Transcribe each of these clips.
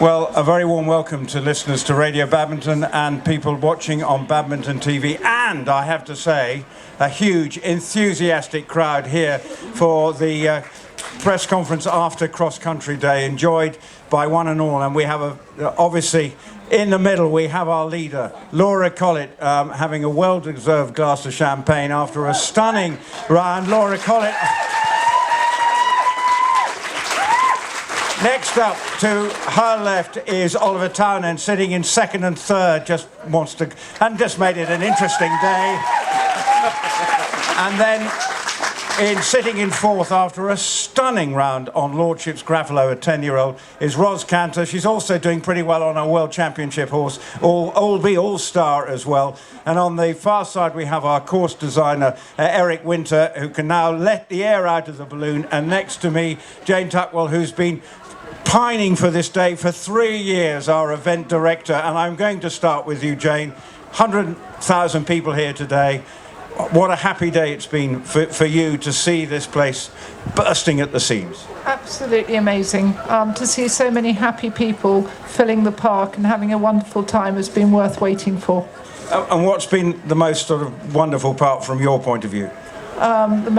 Well, a very warm welcome to listeners to Radio Badminton and people watching on Badminton TV. And I have to say, a huge, enthusiastic crowd here for the press conference after Cross Country Day, enjoyed by one and all. And we have, obviously, in the middle, we have our leader, Laura Collett, having a well-deserved glass of champagne after a stunning round. Laura Collett. Next up to her left is Oliver Townend, sitting in second and third, just made it an interesting day. And then sitting in fourth after a stunning round on Lordship's Grappolo, a 10-year-old, is Ros Cantor. She's also doing pretty well on her World Championship horse, all-star as well. And on the far side, we have our course designer, Eric Winter, who can now let the air out of the balloon. And next to me, Jane Tuckwell, who's been pining for this day for 3 years, our event director. And I'm going to start with you, Jane. 100,000 people here today. What a happy day it's been for you to see this place bursting at the seams. Absolutely amazing. To see so many happy people filling the park and having a wonderful time has been worth waiting for. And what's been the most sort of wonderful part from your point of view? The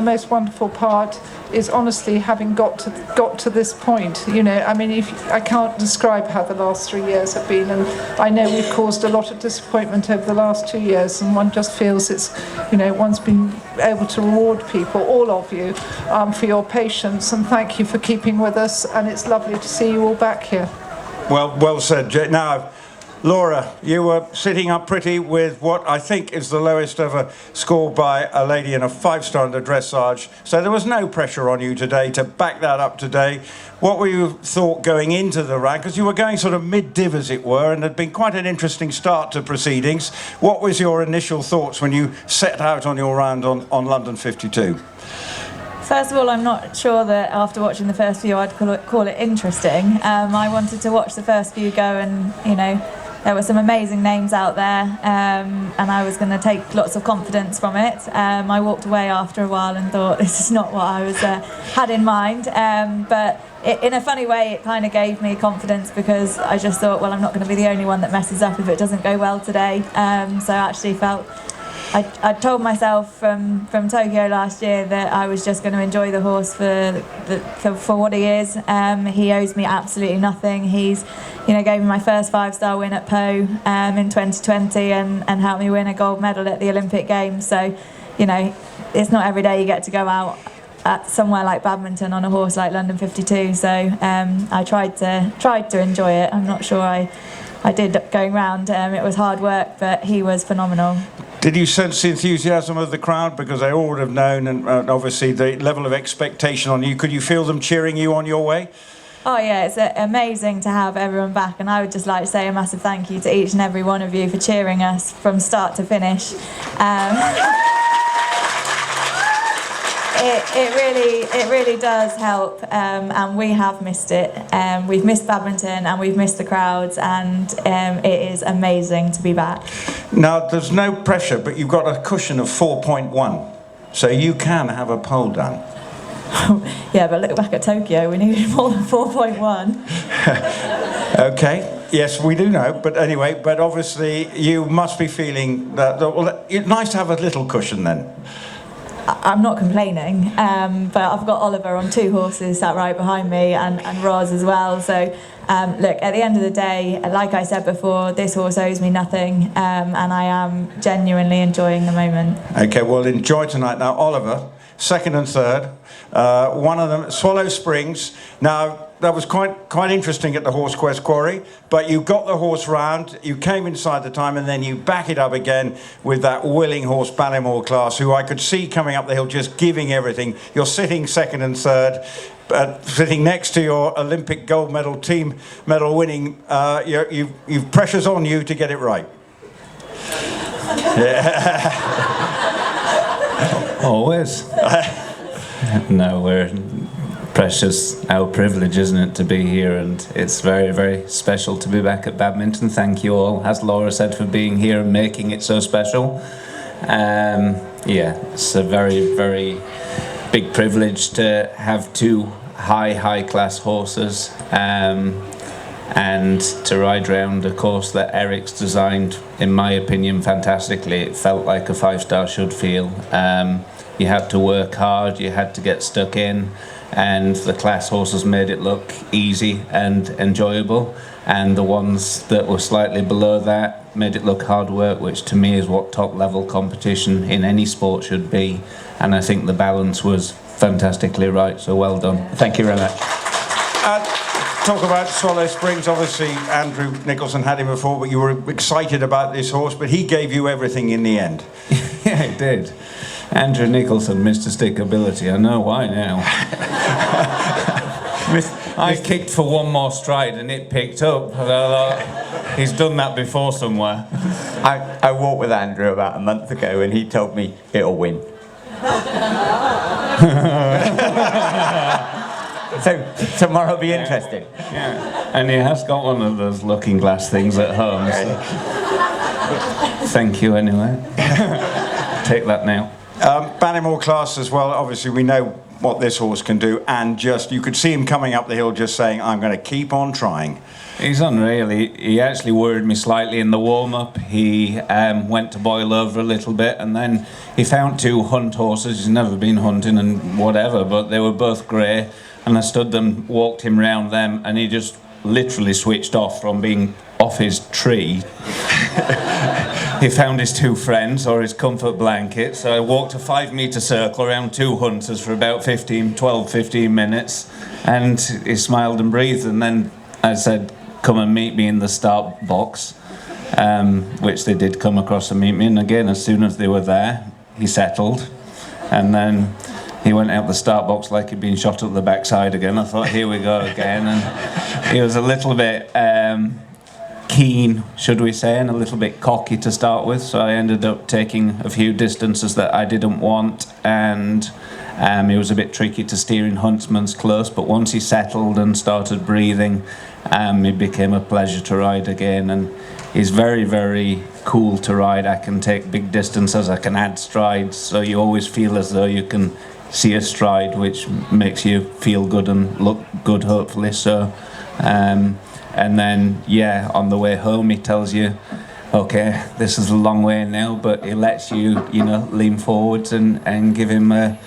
most wonderful part is honestly having got to this point. You know, I mean, I can't describe how the last 3 years have been, and I know we've caused a lot of disappointment over the last 2 years, and one just feels one's been able to reward people, all of you, for your patience, and thank you for keeping with us, and it's lovely to see you all back here. Well said, Jane. Now, Laura, you were sitting up pretty with what I think is the lowest ever score by a lady in a 5-star under dressage. So there was no pressure on you today to back that up today. What were you thought going into the round? Because you were going sort of mid-div, as it were, and had been quite an interesting start to proceedings. What was your initial thoughts when you set out on your round on London 52? First of all, I'm not sure that after watching the first few I'd call it interesting. I wanted to watch the first few go, and, you know, there were some amazing names out there, and I was going to take lots of confidence from it. I walked away after a while and thought, this is not what I had in mind. But in a funny way, it kind of gave me confidence, because I just thought, well, I'm not going to be the only one that messes up if it doesn't go well today. So I actually felt, I told myself from Tokyo last year that I was just going to enjoy the horse for what he is. He owes me absolutely nothing. He's, gave me my first 5-star win at Po in 2020 and helped me win a gold medal at the Olympic Games. So, it's not every day you get to go out at somewhere like Badminton on a horse like London 52. So I tried to enjoy it. I'm not sure I did going round. It was hard work, but he was phenomenal. Did you sense the enthusiasm of the crowd? Because they all would have known, and obviously the level of expectation on you. Could you feel them cheering you on your way? Oh yeah, it's amazing to have everyone back, and I would just like to say a massive thank you to each and every one of you for cheering us from start to finish. It really does help, and we have missed it. We've missed Badminton and we've missed the crowds, and it is amazing to be back. Now, there's no pressure, but you've got a cushion of 4.1, so you can have a pole done. Yeah, but look back at Tokyo, we needed more than 4.1. Okay, yes, we do know, but anyway, but obviously you must be feeling that, well, it's nice to have a little cushion then. I'm not complaining, but I've got Oliver on 2 horses sat right behind me, and Ros as well. So, look, at the end of the day, like I said before, this horse owes me nothing, and I am genuinely enjoying the moment. Okay, well, enjoy tonight. Now, Oliver, second and third, one of them, Swallow Springs. Now, that was quite interesting at the Horse Quest Quarry, but you got the horse round, you came inside the time, and then you back it up again with that willing horse, Ballymore Class, who I could see coming up the hill just giving everything. You're sitting second and third, sitting next to your Olympic gold medal, team medal winning. You've pressure's on you to get it right. Yeah. Always. No, we're precious, our privilege, isn't it, to be here, and it's very, very special to be back at Badminton. Thank you all, as Laura said, for being here and making it so special. Yeah, it's a very, very big privilege to have 2 high class horses, and to ride round a course that Eric's designed, in my opinion, fantastically. It felt like a 5-star should feel. You had to work hard, you had to get stuck in, and the class horses made it look easy and enjoyable, and the ones that were slightly below that made it look hard work, which to me is what top level competition in any sport should be. And I think the balance was fantastically right, so well done. Thank you very much. Talk about Swallow Springs. Obviously, Andrew Nicholson had him before, but you were excited about this horse, but he gave you everything in the end. Yeah, he did. Andrew Nicholson, Mr. Stickability. I know why now. I kicked for one more stride and it picked up. And I thought, he's done that before somewhere. I walked with Andrew about a month ago and he told me it'll win. So tomorrow will be interesting. Yeah, and he has got one of those looking glass things at home. So. Thank you anyway. Take that now. Bannymore class as well. Obviously, we know what this horse can do, and just you could see him coming up the hill, just saying, "I'm going to keep on trying." He's unreal. He actually worried me slightly in the warm-up. He went to boil over a little bit, and then he found 2 hunt horses. He's never been hunting and whatever, but they were both grey. And I stood them, walked him round them, and he just literally switched off from being off his tree. He found his 2 friends, or his comfort blanket, so I walked a 5-metre circle around 2 hunters for about 15 minutes, and he smiled and breathed, and then I said, "Come and meet me in the start box," which they did come across and meet me, and again, as soon as they were there, he settled, and then he went out the start box like he'd been shot at the backside again. I thought, here we go again. And he was a little bit keen, should we say, and a little bit cocky to start with. So I ended up taking a few distances that I didn't want. And it was a bit tricky to steer in huntsman's close. But once he settled and started breathing, it became a pleasure to ride again. And he's very, very cool to ride. I can take big distances, I can add strides. So you always feel as though you can see a stride, which makes you feel good and look good, hopefully. So, and then, yeah, on the way home, he tells you, okay, this is a long way now, but he lets you, lean forwards and give him a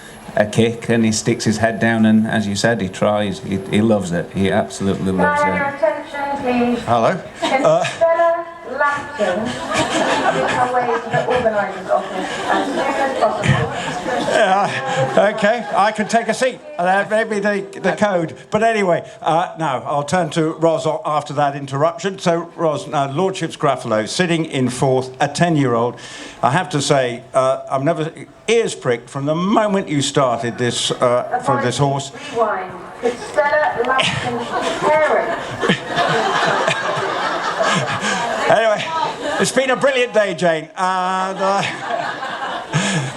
kick, and he sticks his head down, and as you said, he tries. He loves it. He absolutely loves Your it. attention, please. Hello. Stella Lampkin, make her way to the organiser's office as soon as possible. Okay, I can take a seat. That may be the code. But anyway, now I'll turn to Ros after that interruption. So, Ros, now Lordship's Gruffalo, sitting in 4th, a 10-year-old. I have to say, I'm never ears pricked from the moment you started this from this horse. Rewind. It's Stella Lampkin's parent. Anyway, it's been a brilliant day, Jane. And,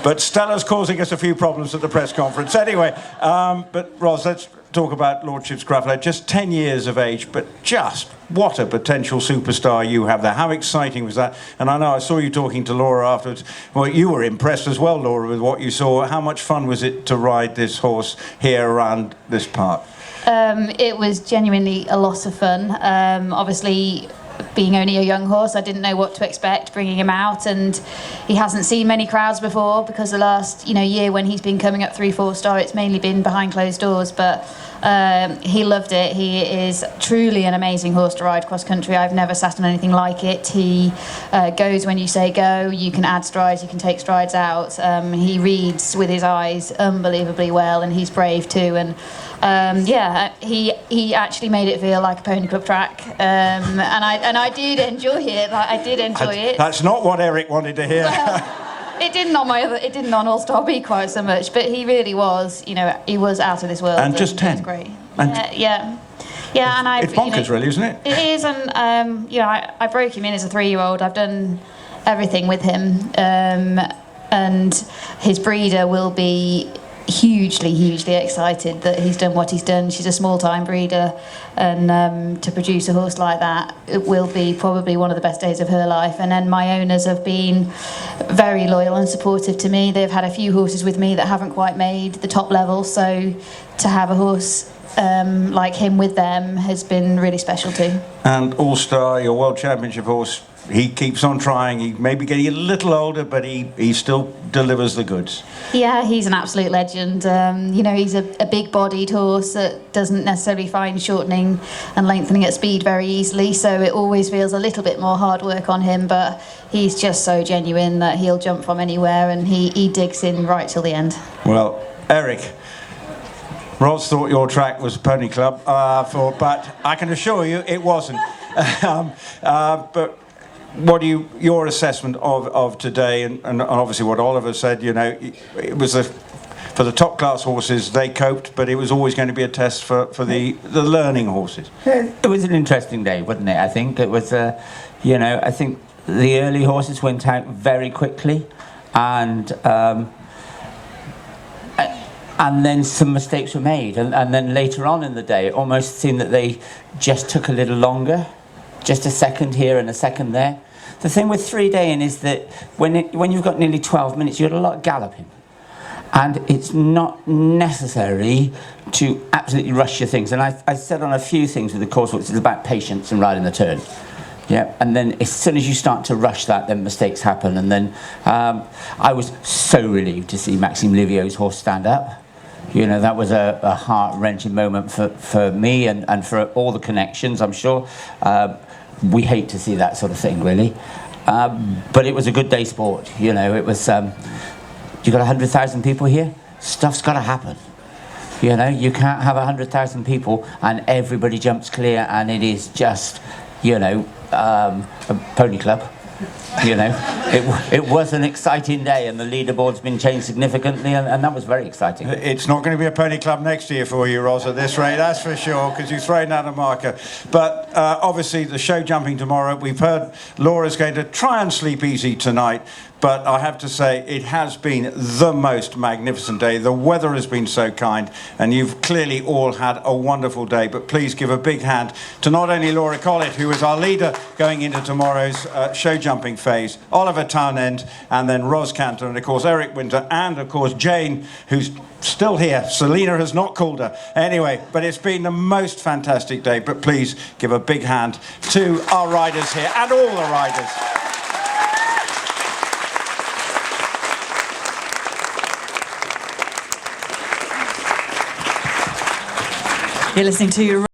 but Stella's causing us a few problems at the press conference. Anyway, but Ros, let's talk about Lordship's Gruffalo. Just 10 years of age, but just what a potential superstar you have there. How exciting was that? And I know I saw you talking to Laura afterwards. Well, you were impressed as well, Laura, with what you saw. How much fun was it to ride this horse here around this park? It was genuinely a lot of fun. Obviously, being only a young horse, I didn't know what to expect bringing him out, and he hasn't seen many crowds before because the last year when he's been coming up 3-4 star, it's mainly been behind closed doors. But he loved it. He is truly an amazing horse to ride cross country. I've never sat on anything like it. He goes when you say go. You can add strides, you can take strides out. He reads with his eyes unbelievably well, and he's brave too. And he actually made it feel like a pony club track, and I did enjoy it. I did enjoy it. That's not what Eric wanted to hear. Well, it didn't on All Star B quite so much, but he really was. He was out of this world. And just 10. It was great. And and it's bonkers, really, isn't it? It is, and I broke him in as a 3-year-old. I've done everything with him, and his breeder will be hugely excited that he's done what he's done. She's a small-time breeder, and to produce a horse like that, it will be probably one of the best days of her life. And then my owners have been very loyal and supportive to me. They've had a few horses with me that haven't quite made the top level, so to have a horse like him with them has been really special too. And All-Star, your World Championship horse, he keeps on trying. He may be getting a little older, but he still delivers the goods. Yeah, he's an absolute legend. You know, he's a big-bodied horse that doesn't necessarily find shortening and lengthening at speed very easily, so it always feels a little bit more hard work on him, but he's just so genuine that he'll jump from anywhere, and he digs in right till the end. Well, Eric, Ross thought your track was Pony Club, but I can assure you it wasn't. But what do your assessment of today, and obviously what Oliver said, you know, it was for the top class horses, they coped, but it was always going to be a test for the learning horses. It was an interesting day, wasn't it? I think it was, you know, I think the early horses went out very quickly, and then some mistakes were made, and then later on in the day it almost seemed that they just took a little longer, just a second here and a second there. The thing with 3 day in is that when you've got nearly 12 minutes, you've got a lot of galloping, and it's not necessary to absolutely rush your things. And I said on a few things with the course, which is about patience and riding the turn. Yeah, and then as soon as you start to rush that, then mistakes happen. And then I was so relieved to see Maxime Livio's horse stand up. You know, that was a heart-wrenching moment for me and for all the connections, I'm sure. We hate to see that sort of thing, really. But it was a good day sport, you know. It was, you got 100,000 people here, stuff's got to happen. You know, you can't have 100,000 people and everybody jumps clear and it is just, you know, a pony club. You know, it was an exciting day, and the leaderboard's been changed significantly, and that was very exciting. It's not going to be a pony club next year for you, Ross, at this rate, that's for sure, because you've thrown out a marker. But obviously, the show jumping tomorrow, we've heard Laura's going to try and sleep easy tonight, but I have to say, it has been the most magnificent day. The weather has been so kind, and you've clearly all had a wonderful day. But please give a big hand to not only Laura Collett, who is our leader going into tomorrow's show jumping phase, Oliver Townend, and then Ros Cantor, and of course Eric Winter, and of course Jane, who's still here. Selena has not called her. Anyway, but it's been the most fantastic day. But please give a big hand to our riders here, and all the riders. You're listening to